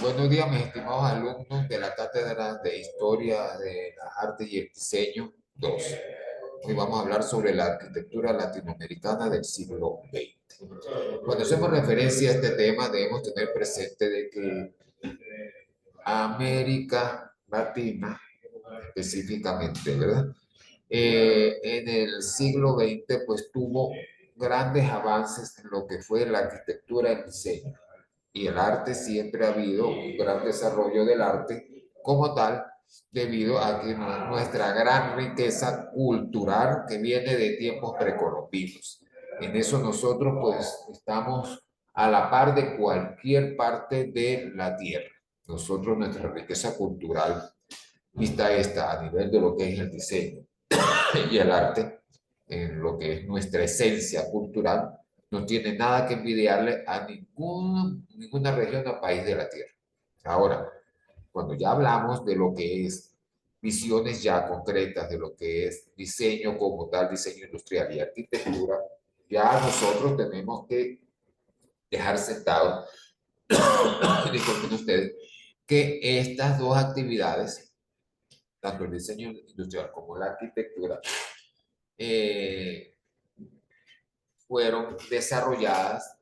Buenos días, mis estimados alumnos de la Cátedra de Historia de las Artes y el Diseño 2. Hoy vamos a hablar sobre la arquitectura latinoamericana del siglo XX. Cuando hacemos referencia a este tema, debemos tener presente de que América Latina, específicamente, ¿verdad? En el siglo XX, pues tuvo grandes avances en lo que fue la arquitectura y el diseño y el arte. Siempre ha habido un gran desarrollo del arte como tal, debido a que nuestra gran riqueza cultural que viene de tiempos precolombinos. En eso nosotros pues estamos a la par de cualquier parte de la tierra. Nosotros, nuestra riqueza cultural, vista esta a nivel de lo que es el diseño y el arte, en lo que es nuestra esencia cultural, no tiene nada que envidiarle a ninguna región o país de la Tierra. Ahora, cuando ya hablamos de lo que es visiones ya concretas de lo que es diseño como tal, diseño industrial y arquitectura, ya nosotros tenemos que dejar sentado, disculpen ustedes, que estas dos actividades, tanto el diseño industrial como la arquitectura, eh, fueron desarrolladas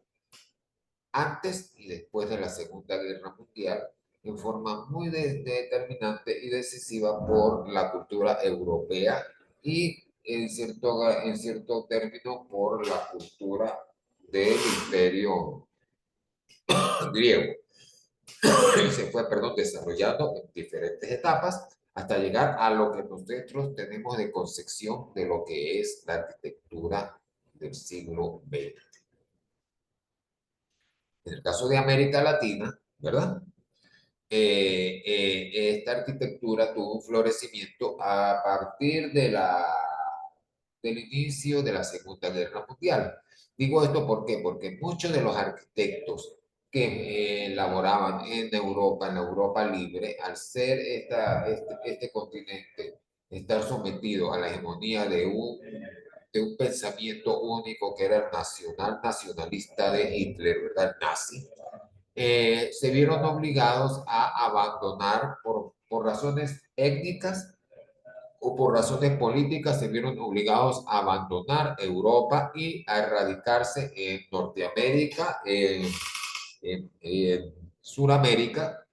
antes y después de la Segunda Guerra Mundial en forma muy determinante y decisiva por la cultura europea y en cierto término por la cultura del imperio griego. Y se fue, perdón, desarrollando en diferentes etapas hasta llegar a lo que nosotros tenemos de concepción de lo que es la arquitectura del siglo XX. En el caso de América Latina, ¿verdad? Esta arquitectura tuvo un florecimiento a partir del inicio de la Segunda Guerra Mundial. Digo esto ¿por qué? Porque muchos de los arquitectos que elaboraban en la Europa libre, al ser este continente estar sometido a la hegemonía de un pensamiento único que era el nacionalista de Hitler, ¿verdad? Nazi, se vieron obligados a abandonar por razones étnicas o por razones políticas, se vieron obligados a abandonar Europa y a erradicarse en Norteamérica, en Suramérica,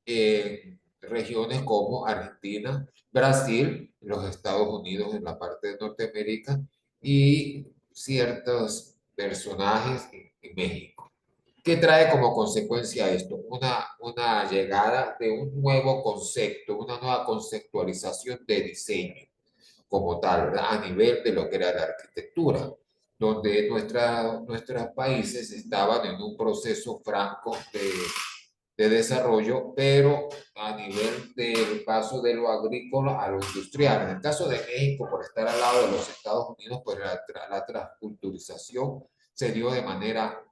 en regiones como Argentina, Brasil, los Estados Unidos en la parte de Norteamérica y ciertos personajes en México. ¿Qué trae como consecuencia esto? Una llegada de un nuevo concepto, una nueva conceptualización de diseño como tal, ¿verdad? A nivel de lo que era la arquitectura, donde nuestros países estaban en un proceso franco de desarrollo, pero a nivel del paso de lo agrícola a lo industrial. En el caso de México, por estar al lado de los Estados Unidos, pues la transculturización se dio de manera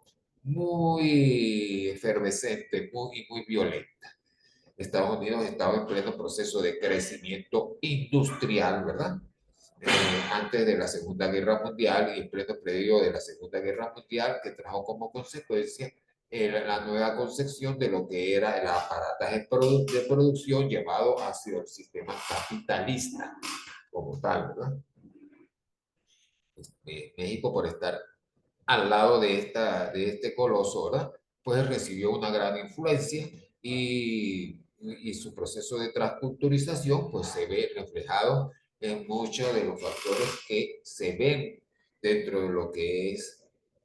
muy efervescente y muy violenta. Estados Unidos estaba en pleno proceso de crecimiento industrial, ¿verdad? Antes de la Segunda Guerra Mundial y en pleno periodo de la Segunda Guerra Mundial, que trajo como consecuencia la nueva concepción de lo que era el aparataje de producción llevado hacia el sistema capitalista como tal, ¿verdad? México, por estar al lado de este coloso, ¿verdad? Pues recibió una gran influencia y su proceso de transculturización pues se ve reflejado en muchos de los factores que se ven dentro de lo que es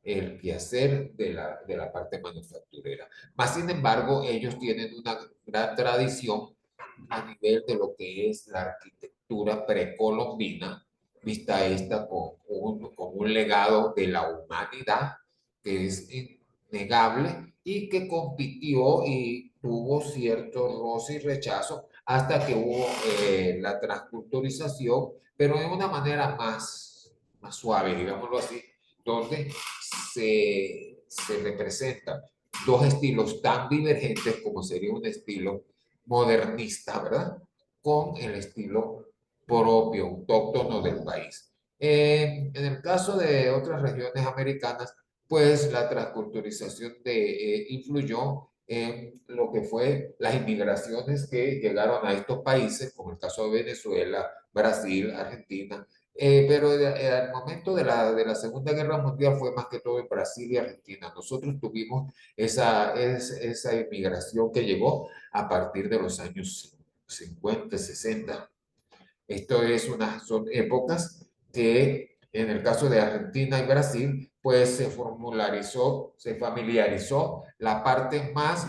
el quehacer de la parte manufacturera. Más sin embargo, ellos tienen una gran tradición a nivel de lo que es la arquitectura precolombina, vista esta con un legado de la humanidad que es innegable y que compitió y tuvo cierto roce y rechazo hasta que hubo la transculturización, pero de una manera más suave, digámoslo así, donde se representan dos estilos tan divergentes como sería un estilo modernista, ¿verdad? Con el estilo propio, autóctono del país. En el caso de otras regiones americanas, pues la transculturización influyó en lo que fue las inmigraciones que llegaron a estos países, como el caso de Venezuela, Brasil, Argentina. Pero al momento de la Segunda Guerra Mundial fue más que todo en Brasil y Argentina. Nosotros tuvimos esa inmigración que llegó a partir de los años 50, 60. Son épocas que en el caso de Argentina y Brasil, pues se familiarizó la parte más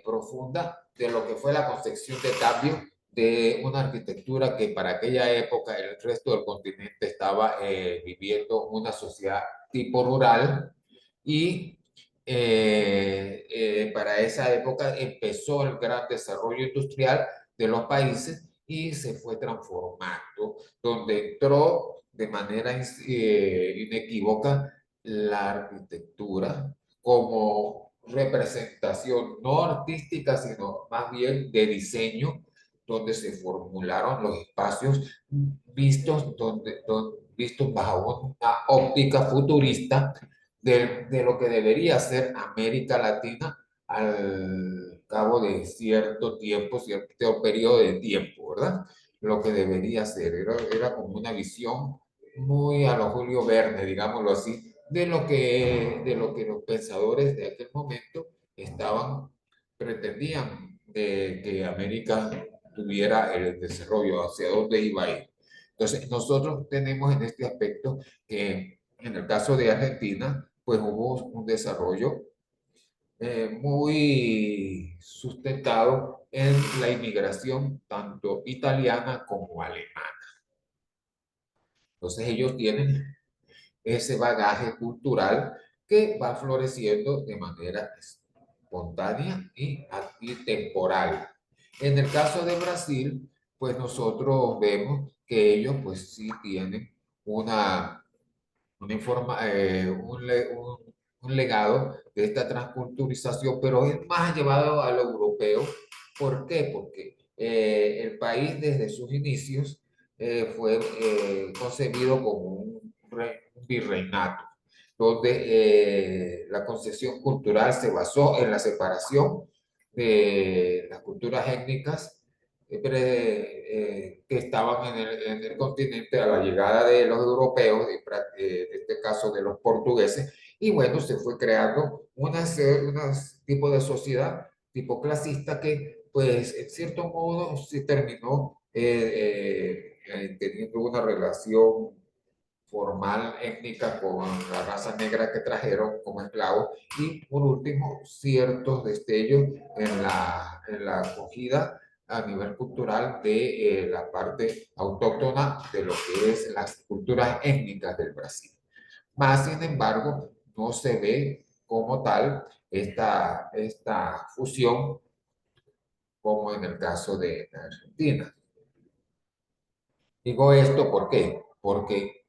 profunda de lo que fue la concepción de cambio de una arquitectura que para aquella época el resto del continente estaba viviendo una sociedad tipo rural y para esa época empezó el gran desarrollo industrial de los países y se fue transformando, donde entró de manera inequívoca la arquitectura como representación no artística, sino más bien de diseño, donde se formularon los espacios vistos bajo una óptica futurista de lo que debería ser América Latina al cabo de cierto tiempo, cierto periodo de tiempo, ¿verdad? Lo que debería ser, era como una visión muy a lo Julio Verne, digámoslo así, de lo que los pensadores de aquel momento pretendían que América tuviera el desarrollo, hacia dónde iba a ir. Entonces, nosotros tenemos en este aspecto que en el caso de Argentina, pues hubo un desarrollo muy sustentado en la inmigración tanto italiana como alemana. Entonces ellos tienen ese bagaje cultural que va floreciendo de manera espontánea y temporal. En el caso de Brasil, pues nosotros vemos que ellos pues sí tienen una un legado de esta transculturización, pero es más llevado a lo europeo. ¿Por qué? Porque el país desde sus inicios fue concebido como un virreinato, donde la concepción cultural se basó en la separación de las culturas étnicas que estaban en el continente a la llegada de los europeos, en este caso de los portugueses, y bueno, se fue creando tipo de sociedad tipo clasista que, pues, en cierto modo, se terminó teniendo una relación formal étnica con la raza negra que trajeron como esclavos y por último ciertos destellos en la acogida a nivel cultural de la parte autóctona de lo que es las culturas étnicas del Brasil. Más sin embargo, no se ve como tal esta fusión como en el caso de Argentina. Digo esto ¿por qué? Porque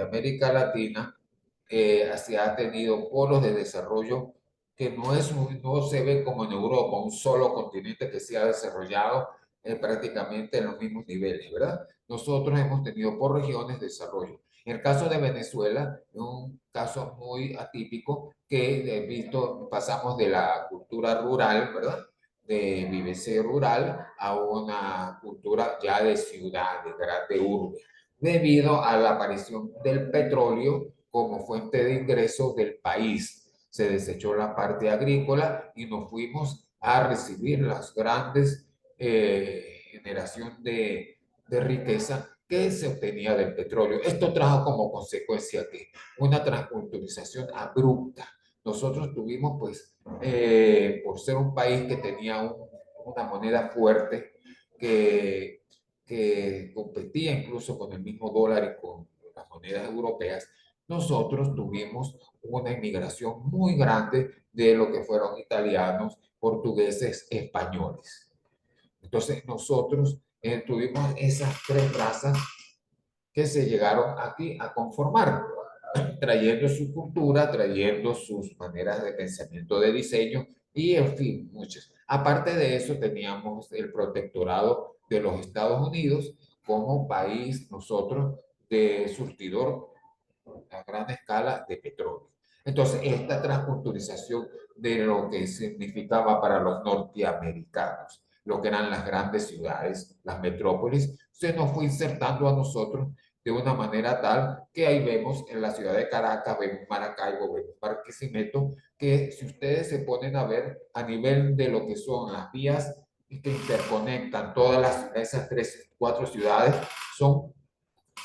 América Latina ha tenido polos de desarrollo que no se ve como en Europa, un solo continente que se ha desarrollado prácticamente en los mismos niveles, ¿verdad? Nosotros hemos tenido por regiones desarrollo. En el caso de Venezuela, es un caso muy atípico que pasamos de la cultura rural, ¿verdad? De vivencia rural a una cultura ya de ciudad, de grande urbe debido a la aparición del petróleo como fuente de ingresos del país. Se desechó la parte agrícola y nos fuimos a recibir las grandes generación de riqueza que se obtenía del petróleo. Esto trajo como consecuencia que una transculturización abrupta. Nosotros tuvimos, pues, por ser un país que tenía una moneda fuerte, que competía incluso con el mismo dólar y con las monedas europeas, nosotros tuvimos una inmigración muy grande de lo que fueron italianos, portugueses, españoles. Entonces nosotros tuvimos esas tres razas que se llegaron aquí a conformar, trayendo su cultura, trayendo sus maneras de pensamiento de diseño y, en fin, muchas. Aparte de eso, teníamos el protectorado de los Estados Unidos como país, nosotros, de surtidor a gran escala de petróleo. Entonces, esta transculturización de lo que significaba para los norteamericanos, lo que eran las grandes ciudades, las metrópolis, se nos fue insertando a nosotros de una manera tal que ahí vemos en la ciudad de Caracas, vemos Maracaibo, vemos Barquisimeto, que si ustedes se ponen a ver a nivel de lo que son las vías que interconectan todas esas tres, cuatro ciudades, son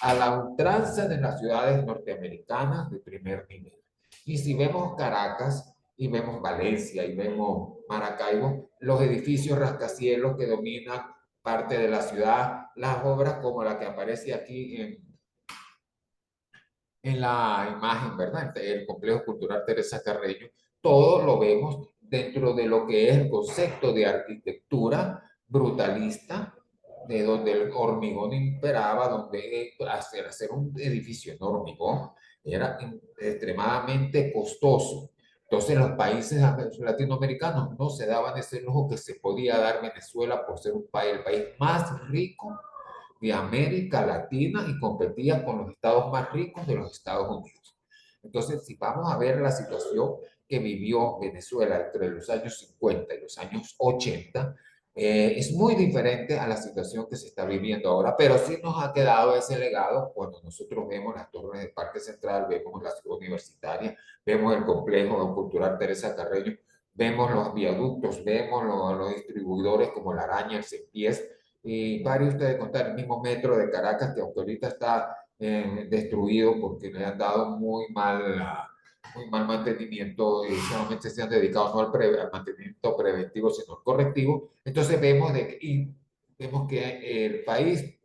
a la ultranza de las ciudades norteamericanas de primer nivel. Y si vemos Caracas y vemos Valencia y vemos Maracaibo, los edificios rascacielos que dominan parte de la ciudad, las obras como la que aparece aquí en la imagen, ¿verdad? El Complejo Cultural Teresa Carreño, todo lo vemos dentro de lo que es el concepto de arquitectura brutalista, de donde el hormigón imperaba, donde hacer un edificio en hormigón era extremadamente costoso. Entonces los países latinoamericanos no se daban ese lujo que se podía dar Venezuela por ser un país, el país más rico de América Latina y competía con los estados más ricos de los Estados Unidos. Entonces, si vamos a ver la situación que vivió Venezuela entre los años 50 y los años 80, es muy diferente a la situación que se está viviendo ahora, pero sí nos ha quedado ese legado cuando nosotros vemos las torres del Parque Central, vemos la ciudad universitaria, vemos el complejo cultural Teresa Carreño, vemos los viaductos, vemos los distribuidores como La Araña, el Cepíes, y varios ustedes contar el mismo metro de Caracas, que aunque ahorita está destruido porque le han dado muy mal mantenimiento y solamente se han dedicado no al mantenimiento preventivo, sino al correctivo. Entonces vemos que el país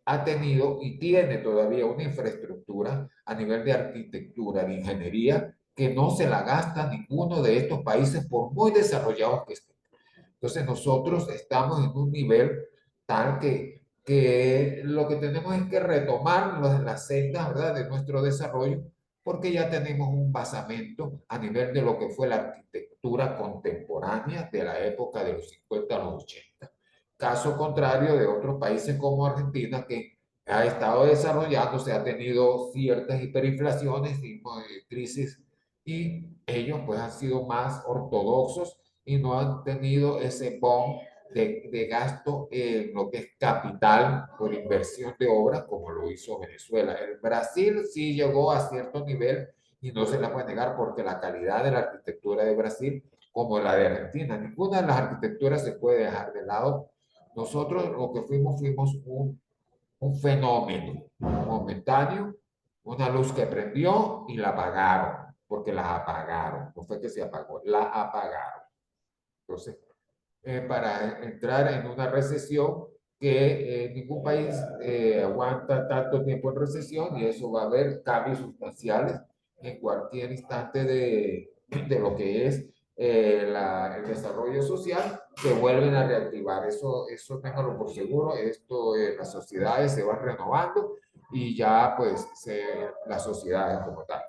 ha tenido y tiene todavía una infraestructura a nivel de arquitectura, de ingeniería, que no se la gasta ninguno de estos países por muy desarrollados que estén. Entonces nosotros estamos en un nivel tal que lo que tenemos es que retomar las sendas, ¿verdad?, de nuestro desarrollo, porque ya tenemos un basamento a nivel de lo que fue la arquitectura contemporánea de la época de los 50 a los 80. Caso contrario de otros países como Argentina, que ha estado desarrollándose, ha tenido ciertas hiperinflaciones y crisis, y ellos pues han sido más ortodoxos y no han tenido ese boom de gasto en lo que es capital por inversión de obras como lo hizo Venezuela. El Brasil sí llegó a cierto nivel y no se la puede negar porque la calidad de la arquitectura de Brasil como la de Argentina, ninguna de las arquitecturas se puede dejar de lado. Nosotros lo que fuimos un fenómeno momentáneo, una luz que prendió y la apagaron, porque la apagaron, no fue que se apagó, la apagaron. Entonces, para entrar en una recesión que ningún país aguanta tanto tiempo en recesión y eso va a haber cambios sustanciales en cualquier instante de lo que es el desarrollo social que vuelven a reactivar. Eso téngalo por seguro. Esto, las sociedades se van renovando y ya pues las sociedades como tal.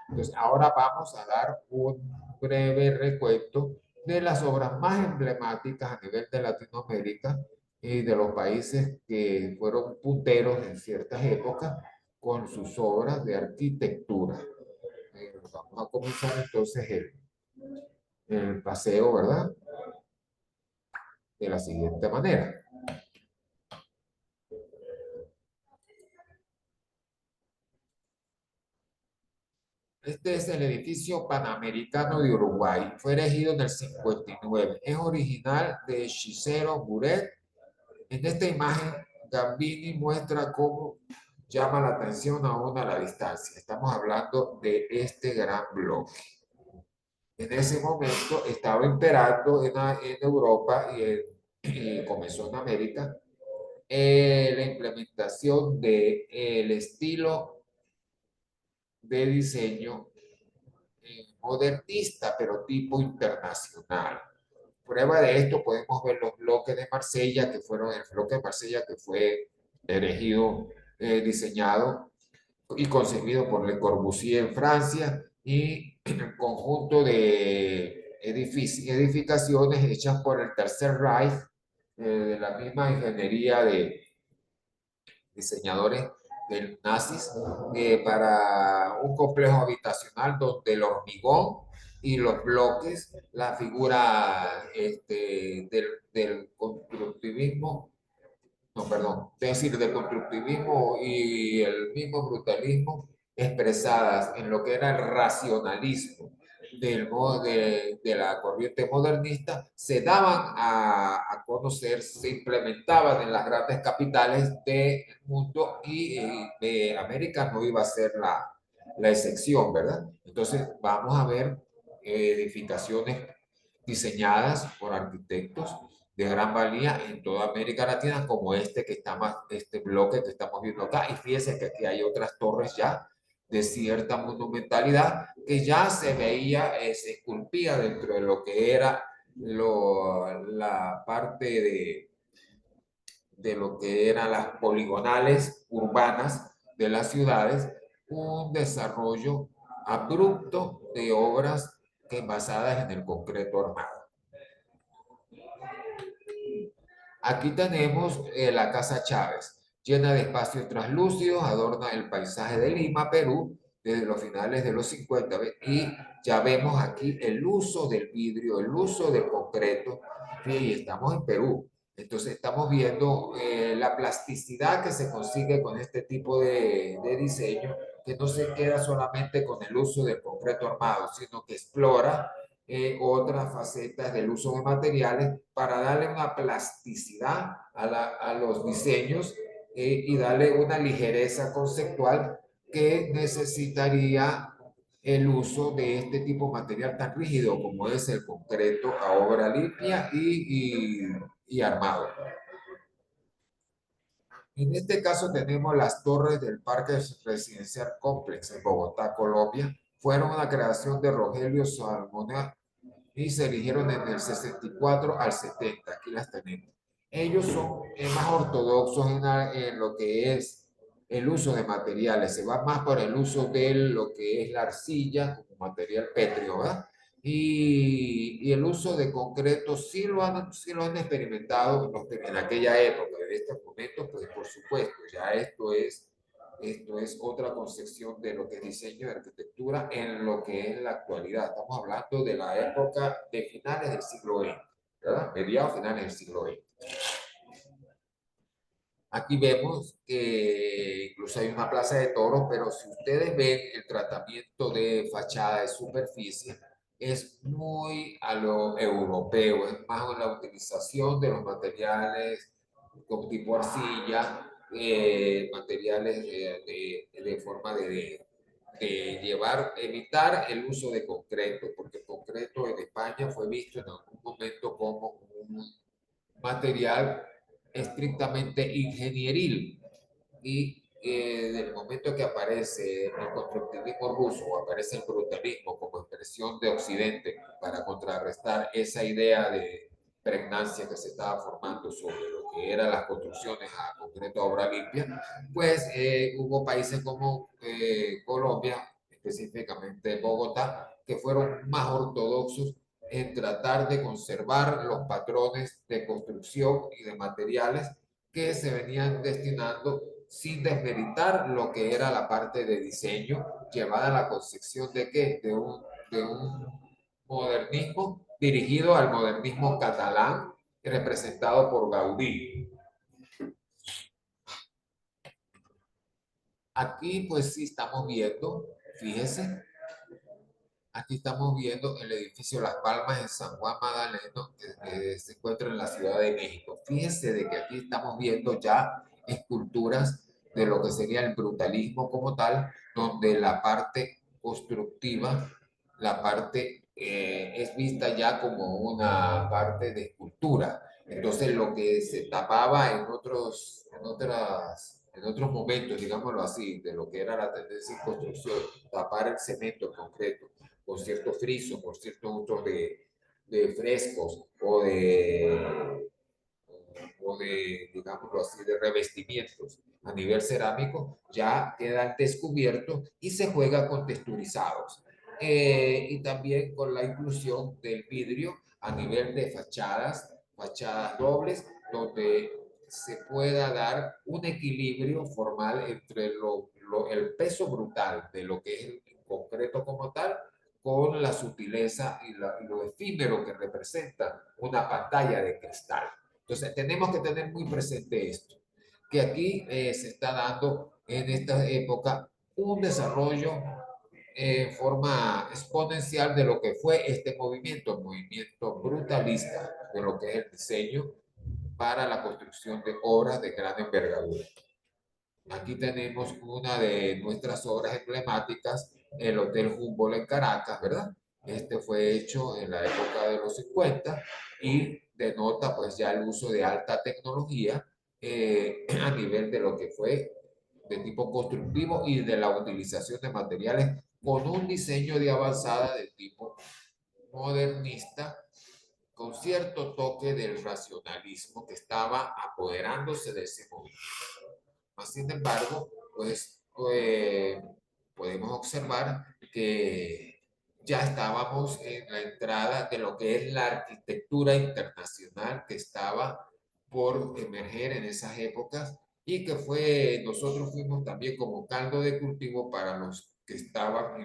Entonces, ahora vamos a dar un breve recuento de las obras más emblemáticas a nivel de Latinoamérica y de los países que fueron punteros en ciertas épocas con sus obras de arquitectura. Vamos a comenzar entonces el paseo, ¿verdad? De la siguiente manera. Este es el edificio Panamericano de Uruguay. Fue erigido en el 59. Es original de Cicero Muret. En esta imagen, Gambini muestra cómo llama la atención a uno a la distancia. Estamos hablando de este gran bloque. En ese momento estaba imperando en Europa y comenzó en América la implementación del estilo de diseño modernista, pero tipo internacional. Prueba de esto podemos ver los bloques de Marsella, que fueron el bloque de Marsella que fue erigido, diseñado y concebido por Le Corbusier en Francia y el conjunto de edificaciones hechas por el Tercer Reich, de la misma ingeniería de diseñadores del nazis para un complejo habitacional donde el hormigón y los bloques, la figura del constructivismo, no, perdón, es decir, del constructivismo y el mismo brutalismo expresadas en lo que era el racionalismo de la corriente modernista, se daban a conocer, se implementaban en las grandes capitales del mundo y América no iba a ser la excepción, ¿verdad? Entonces vamos a ver edificaciones diseñadas por arquitectos de gran valía en toda América Latina, como este bloque que estamos viendo acá. Y fíjense que aquí hay otras torres ya de cierta monumentalidad que ya se veía, se esculpía dentro de lo que era la parte de lo que eran las poligonales urbanas de las ciudades, un desarrollo abrupto de obras que basadas en el concreto armado. Aquí tenemos la Casa Chávez, llena de espacios translúcidos, adorna el paisaje de Lima, Perú, desde los finales de los 50. Y ya vemos aquí el uso del vidrio, el uso del concreto, y estamos en Perú. Entonces estamos viendo la plasticidad que se consigue con este tipo de diseño, que no se queda solamente con el uso del concreto armado, sino que explora otras facetas del uso de materiales para darle una plasticidad a los diseños y darle una ligereza conceptual que necesitaría el uso de este tipo de material tan rígido como es el concreto a obra limpia y armado. En este caso tenemos las torres del Parque Residencial Complex en Bogotá, Colombia. Fueron una creación de Rogelio Salmona y se eligieron en el 64 al 70. Aquí las tenemos. Ellos son más ortodoxos en lo que es el uso de materiales. Se va más por el uso de lo que es la arcilla como material pétreo, ¿verdad? Y el uso de concreto sí lo han experimentado en aquella época. En estos momentos, pues por supuesto, ya esto es otra concepción de lo que es diseño de arquitectura en lo que es la actualidad. Estamos hablando de la época de finales del siglo XX, ¿verdad? Mediados finales del siglo XX. Aquí vemos que incluso hay una plaza de toros, pero si ustedes ven el tratamiento de fachada de superficie, es muy a lo europeo, es más la utilización de los materiales como tipo arcilla, materiales de forma de llevar, evitar el uso de concreto, porque el concreto en España fue visto en algún momento como un material estrictamente ingenieril y del momento que aparece el constructivismo ruso o aparece el brutalismo como expresión de Occidente para contrarrestar esa idea de pregnancia que se estaba formando sobre lo que eran las construcciones a concreto a obra limpia, pues hubo países como Colombia, específicamente Bogotá, que fueron más ortodoxos en tratar de conservar los patrones de construcción y de materiales que se venían destinando sin desmeritar lo que era la parte de diseño llevada a la concepción de qué, de un modernismo dirigido al modernismo catalán representado por Gaudí. Aquí pues sí estamos viendo, fíjese, aquí estamos viendo el edificio Las Palmas en San Juan Magdaleno, que se encuentra en la Ciudad de México. Fíjense de que aquí estamos viendo ya esculturas de lo que sería el brutalismo como tal, donde la parte constructiva, la parte es vista ya como una parte de escultura. Entonces lo que se tapaba en otros momentos, digámoslo así, de lo que era la tendencia en construcción, tapar el cemento, el concreto, con cierto friso, por ciertos usos de frescos digámoslo así, de revestimientos a nivel cerámico, ya quedan descubiertos y se juega con texturizados. Y también con la inclusión del vidrio a nivel de fachadas dobles, donde se pueda dar un equilibrio formal entre el peso brutal de lo que es el concreto como tal, con la sutileza y lo efímero que representa una pantalla de cristal. Entonces, tenemos que tener muy presente esto, que aquí se está dando en esta época un desarrollo en forma exponencial de lo que fue este movimiento, movimiento brutalista de lo que es el diseño para la construcción de obras de gran envergadura. Aquí tenemos una de nuestras obras emblemáticas, el Hotel Humboldt en Caracas, ¿verdad? Este fue hecho en la época de los 50 y denota pues ya el uso de alta tecnología a nivel de lo que fue de tipo constructivo y de la utilización de materiales con un diseño de avanzada de tipo modernista, con cierto toque del racionalismo que estaba apoderándose de ese movimiento. Sin embargo, pues podemos observar que ya estábamos en la entrada de lo que es la arquitectura internacional que estaba por emerger en esas épocas y que nosotros fuimos también como caldo de cultivo para los que estaban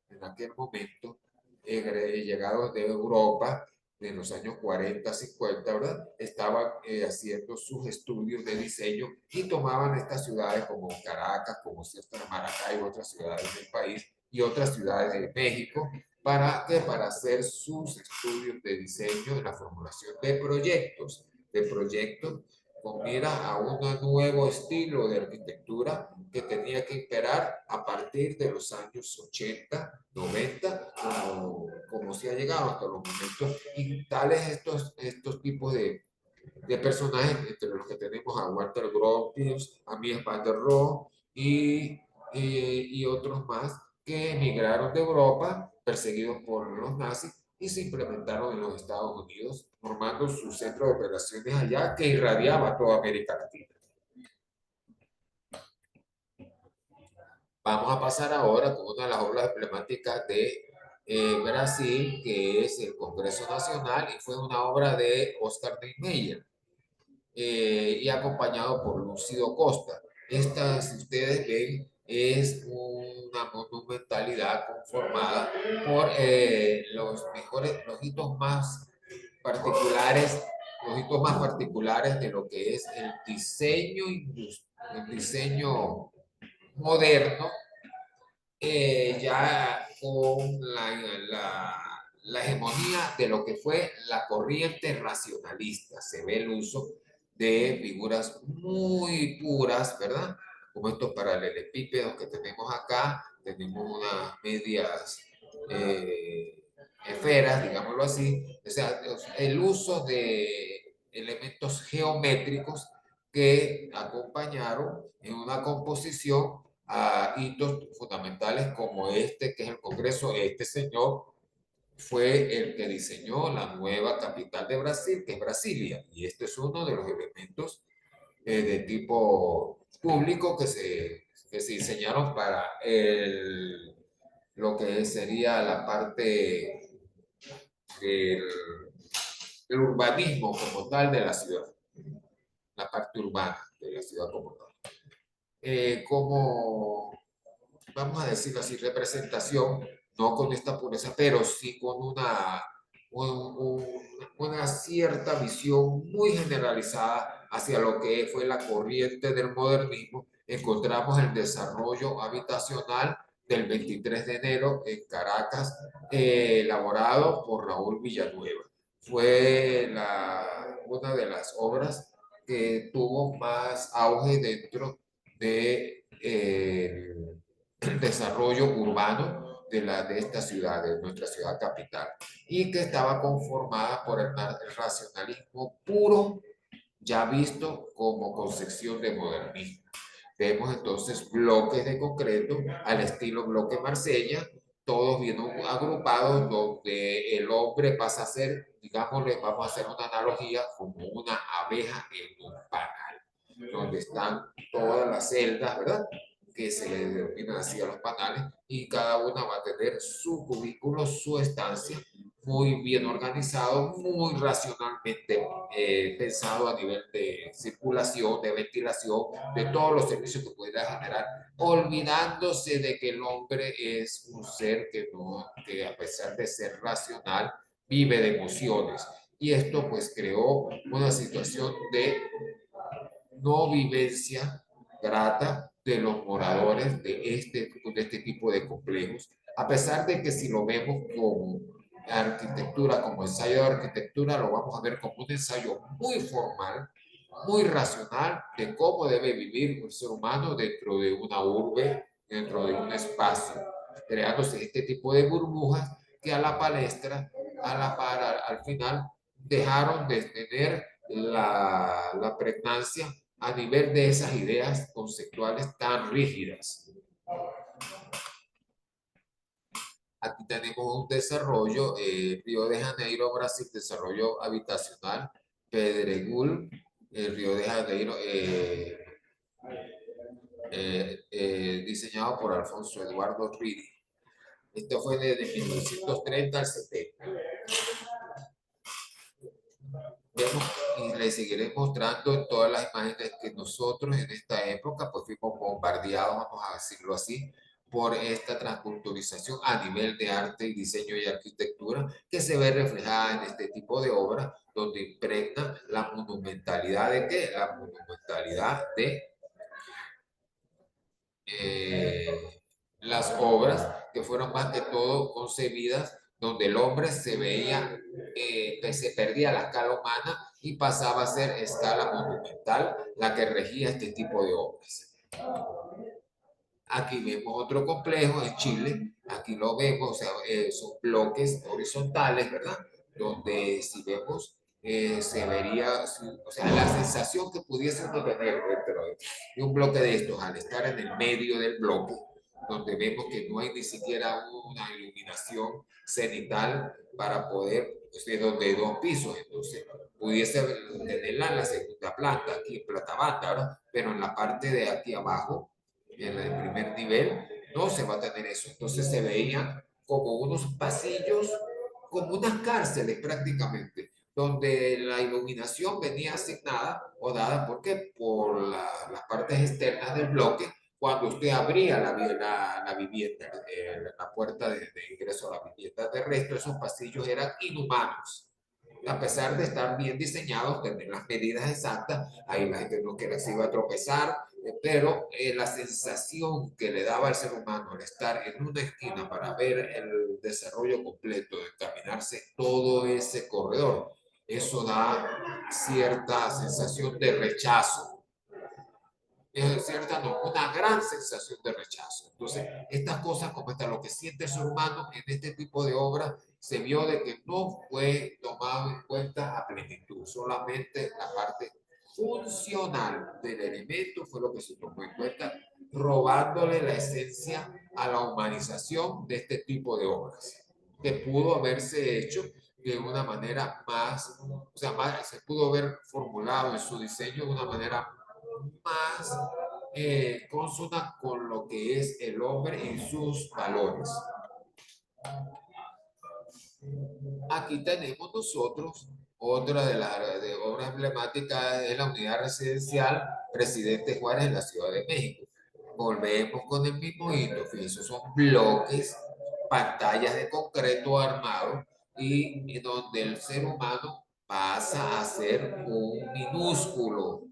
en aquel momento, llegados de Europa, de los años 40, 50, ¿verdad? Estaban haciendo sus estudios de diseño y tomaban estas ciudades como Caracas, como ciertas Maracay, otras ciudades del país y otras ciudades de México, para hacer sus estudios de diseño en la formulación de proyectos con mira a un nuevo estilo de arquitectura que tenía que imperar a partir de los años 80, 90, como se ha llegado hasta los momentos. Y tales estos tipos de personajes, entre los que tenemos a Walter Gropius, a Mies van der Rohe y otros más que emigraron de Europa, perseguidos por los nazis, y se implementaron en los Estados Unidos, formando su centro de operaciones allá que irradiaba toda América Latina. Vamos a pasar ahora con una de las obras emblemáticas de Brasil, que es el Congreso Nacional, y fue una obra de Oscar Niemeyer y acompañado por Lucido Costa. Esta, si ustedes ven, es una monumentalidad conformada por los hitos particulares, los hitos más particulares de lo que es el diseño moderno, ya con la hegemonía de lo que fue la corriente racionalista. Se ve el uso de figuras muy puras, ¿verdad? Como estos paralelepípedos que tenemos acá, tenemos unas medias esferas, digámoslo así. O sea, el uso de elementos geométricos que acompañaron en una composición a hitos fundamentales como este, que es el Congreso. Este señor fue el que diseñó la nueva capital de Brasil, que es Brasilia, y este es uno de los elementos de tipo público que se diseñaron para lo que sería la parte del, del urbanismo como tal de la ciudad, la parte urbana de la ciudad como tal. Como vamos a decirlo así, representación, no con esta pureza, pero sí con una cierta visión muy generalizada hacia lo que fue la corriente del modernismo. Encontramos el desarrollo habitacional del 23 de enero en Caracas, elaborado por Raúl Villanueva. Fue una de las obras que tuvo más auge dentro de desarrollo urbano de esta ciudad, de nuestra ciudad capital, y que estaba conformada por el racionalismo puro, ya visto como concepción de modernismo. Vemos entonces bloques de concreto al estilo bloque Marsella, todos bien agrupados, donde el hombre pasa a ser, digámosle, vamos a hacer una analogía, como una abeja en un panal, donde están todas las celdas, ¿verdad? Que se le denominan así a los panales, y cada una va a tener su cubículo, su estancia, muy bien organizado, muy racionalmente pensado a nivel de circulación, de ventilación, de todos los servicios que pudiera generar, olvidándose de que el hombre es un ser que, no, que a pesar de ser racional, vive de emociones. Y esto pues creó una situación de no vivencia grata de los moradores de este tipo de complejos, a pesar de que si lo vemos como arquitectura, como ensayo de arquitectura, lo vamos a ver como un ensayo muy formal, muy racional de cómo debe vivir un ser humano dentro de una urbe, dentro de un espacio, creándose este tipo de burbujas que a la palestra, al final, dejaron de tener la pregnancia a nivel de esas ideas conceptuales tan rígidas. Aquí tenemos un desarrollo, Río de Janeiro, Brasil, desarrollo habitacional, Pedregul, Río de Janeiro, diseñado por Alfonso Eduardo Ridi. Esto fue desde 1930 al 70. Vemos y le seguiré mostrando en todas las imágenes que nosotros en esta época pues fuimos bombardeados, vamos a decirlo así, por esta transculturización a nivel de arte y diseño y arquitectura que se ve reflejada en este tipo de obras donde impregna la monumentalidad de qué? La monumentalidad de las obras que fueron más que todo concebidas donde el hombre se veía, que se perdía la escala humana y pasaba a ser escala monumental la que regía este tipo de obras. Aquí vemos otro complejo en Chile, aquí lo vemos, o sea, son bloques horizontales, ¿verdad? Donde si vemos, se vería, o sea, la sensación que pudiese uno tener dentro de un bloque de estos, al estar en el medio del bloque, donde vemos que no hay ni siquiera una iluminación cenital para poder, pues, de donde dos pisos, entonces pudiese tenerla en la segunda planta, aquí en plata banda, ¿verdad? Pero en la parte de aquí abajo en el primer nivel, no se va a tener eso. Entonces se veían como unos pasillos, como unas cárceles prácticamente, donde la iluminación venía asignada o dada, ¿por qué? Por las partes externas del bloque, cuando usted abría la vivienda, la puerta de ingreso a la vivienda. De resto, esos pasillos eran inhumanos a pesar de estar bien diseñados, tener las medidas exactas, ahí la gente no quería se iba a tropezar, pero la sensación que le daba al ser humano al estar en una esquina para ver el desarrollo completo, de caminarse todo ese corredor, eso da cierta sensación de rechazo. Es cierta, no, una gran sensación de rechazo. Entonces, estas cosas como esta, lo que siente el ser humano en este tipo de obras, se vio de que no fue tomado en cuenta a plenitud, solamente la parte funcional del elemento fue lo que se tomó en cuenta, robándole la esencia a la humanización de este tipo de obras, que pudo haberse hecho de una manera más, o sea, más, se pudo haber formulado en su diseño de una manera más consona con lo que es el hombre y sus valores. Aquí tenemos nosotros otra de las obras emblemáticas de la unidad residencial Presidente Juárez en la Ciudad de México. Volvemos con el mismo hito, fíjense, son bloques, pantallas de concreto armado y donde el ser humano pasa a ser un minúsculo,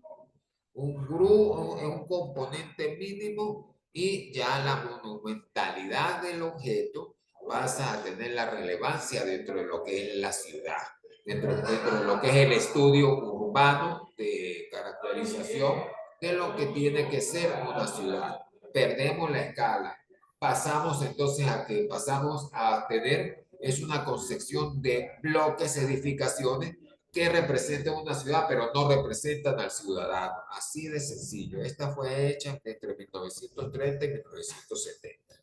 un componente mínimo y ya la monumentalidad del objeto pasa a tener la relevancia dentro de lo que es la ciudad, dentro de lo que es el estudio urbano de caracterización de lo que tiene que ser una ciudad. Perdemos la escala, pasamos entonces a que pasamos a tener es una concepción de bloques, edificaciones que representan una ciudad, pero no representan al ciudadano. Así de sencillo. Esta fue hecha entre 1930 y 1970.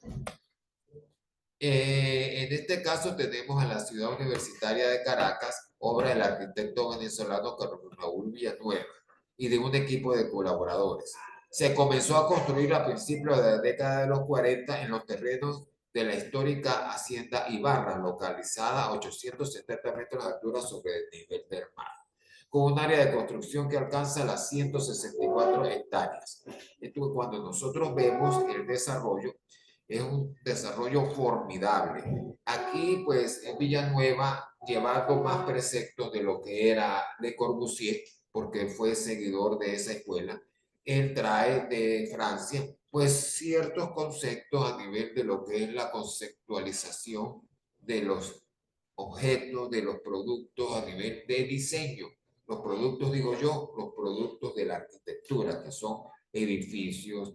En este caso tenemos a la ciudad universitaria de Caracas, obra del arquitecto venezolano Carlos Raúl Villanueva y de un equipo de colaboradores. Se comenzó a construir a principios de la década de los 40 en los terrenos de la histórica Hacienda Ibarra, localizada a 870 metros de altura sobre el nivel del mar, con un área de construcción que alcanza las 164 hectáreas. Entonces, cuando nosotros vemos el desarrollo, es un desarrollo formidable. Aquí, pues, en Villanueva, llevando más preceptos de lo que era Le Corbusier, porque fue seguidor de esa escuela, él trae de Francia, pues, ciertos conceptos a nivel de lo que es la conceptualización de los objetos, de los productos a nivel de diseño. Los productos, digo yo, los productos de la arquitectura, que son edificios,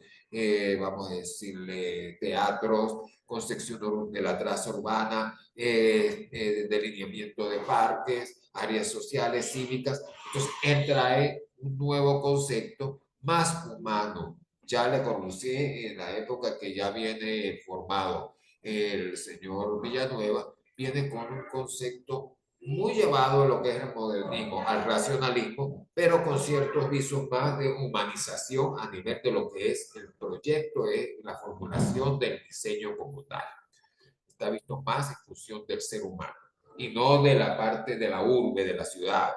vamos a decirle, teatros, concepción de la traza urbana, delineamiento de parques, áreas sociales, cívicas. Entonces, él trae un nuevo concepto más humano. Ya Le Corbusier, en la época que ya viene formado el señor Villanueva, viene con un concepto muy llevado a lo que es el modernismo, al racionalismo, pero con ciertos visos más de humanización a nivel de lo que es el proyecto, es la formulación del diseño como tal. Está visto más en función del ser humano y no de la parte de la urbe, de la ciudad.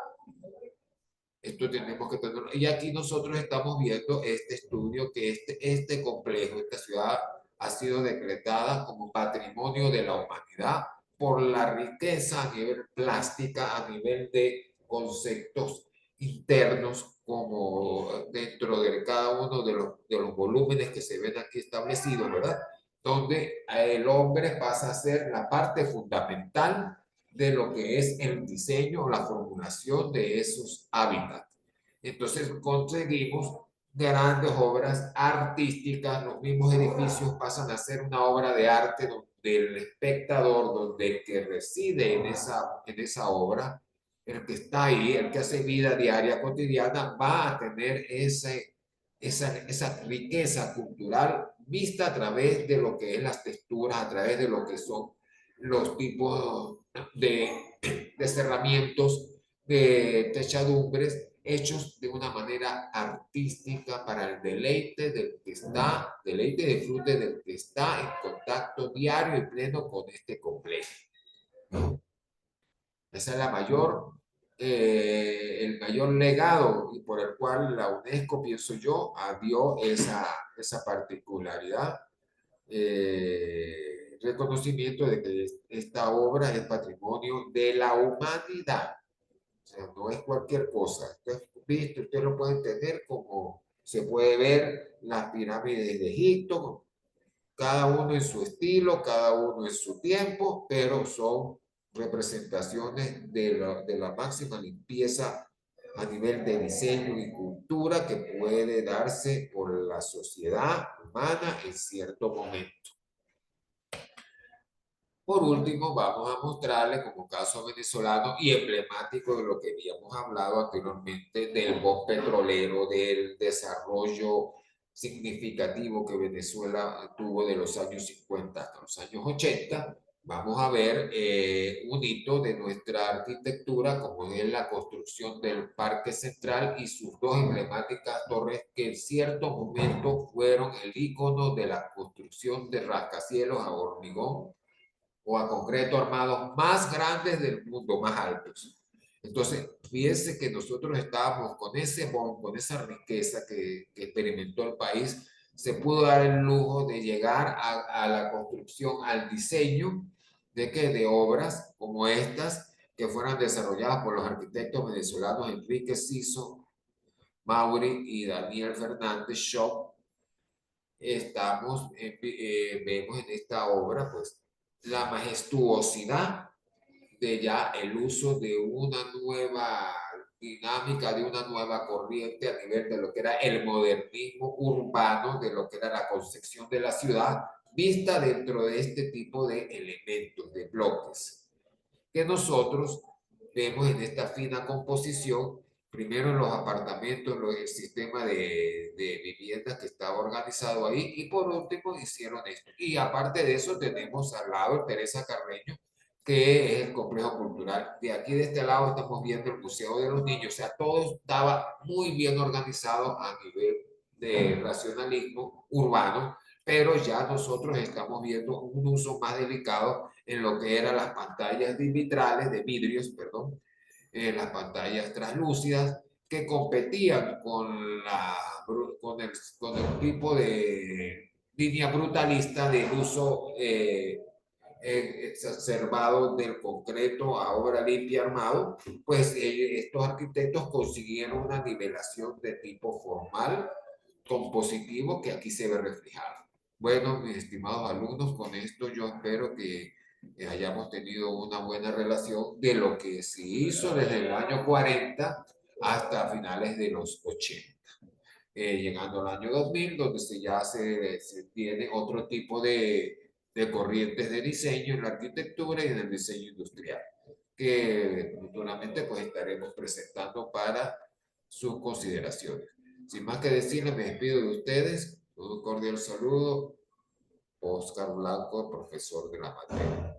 Esto tenemos que tener. Y aquí nosotros estamos viendo este estudio que este complejo, esta ciudad, ha sido decretada como patrimonio de la humanidad por la riqueza a nivel plástica, a nivel de conceptos internos, como dentro de cada uno de los volúmenes que se ven aquí establecidos, ¿verdad? Donde el hombre pasa a ser la parte fundamental de lo que es el diseño o la formulación de esos hábitats. Entonces conseguimos grandes obras artísticas, los mismos edificios pasan a ser una obra de arte donde el espectador, donde el que reside en esa obra, el que está ahí, el que hace vida diaria, cotidiana, va a tener esa riqueza cultural vista a través de lo que es las texturas, a través de lo que son los tipos de cerramientos, de techadumbres, hechos de una manera artística para el deleite del que está, deleite y disfrute del que está en contacto diario y pleno con este complejo. Esa es el mayor legado y por el cual la UNESCO, pienso yo, dio esa particularidad, reconocimiento de que esta obra es patrimonio de la humanidad. O sea, no es cualquier cosa. Entonces, visto, usted lo puede entender como se puede ver las pirámides de Egipto, cada uno en su estilo, cada uno en su tiempo, pero son representaciones de la máxima limpieza a nivel de diseño y cultura que puede darse por la sociedad humana en cierto momento. Por último, vamos a mostrarle como caso venezolano y emblemático de lo que habíamos hablado anteriormente del boom petrolero, del desarrollo significativo que Venezuela tuvo de los años 50 hasta los años 80. Vamos a ver un hito de nuestra arquitectura, como es la construcción del Parque Central y sus dos emblemáticas torres que en cierto momento fueron el icono de la construcción de rascacielos a hormigón o a concreto armados más grandes del mundo, más altos. Entonces, fíjense que nosotros estábamos con ese boom, con esa riqueza que experimentó el país, se pudo dar el lujo de llegar a la construcción, al diseño de obras como estas, que fueran desarrolladas por los arquitectos venezolanos Enrique Siso, Mauri y Daniel Fernández Shaw. Vemos en esta obra, pues, la majestuosidad de ya el uso de una nueva dinámica, de una nueva corriente a nivel de lo que era el modernismo urbano, de lo que era la concepción de la ciudad, vista dentro de este tipo de elementos, de bloques, que nosotros vemos en esta fina composición, primero en los apartamentos, el sistema de viviendas que estaba organizado ahí, y por último hicieron esto. Y aparte de eso tenemos al lado Teresa Carreño, que es el complejo cultural. De aquí de este lado estamos viendo el Museo de los Niños, o sea, todo estaba muy bien organizado a nivel de racionalismo urbano, pero ya nosotros estamos viendo un uso más delicado en lo que eran las pantallas vitrales, de vidrios, perdón, las pantallas translúcidas que competían con el tipo de línea brutalista del uso exacerbado del concreto a obra limpia armado, pues estos arquitectos consiguieron una nivelación de tipo formal, compositivo, que aquí se ve reflejado. Bueno, mis estimados alumnos, con esto yo espero que hayamos tenido una buena relación de lo que se hizo desde el año 40 hasta finales de los 80, llegando al año 2000, donde se tiene otro tipo de corrientes de diseño en la arquitectura y en el diseño industrial, que futuramente pues estaremos presentando para sus consideraciones. Sin más que decirles, me despido de ustedes. Un cordial saludo, Oscar Blanco, profesor de la materia.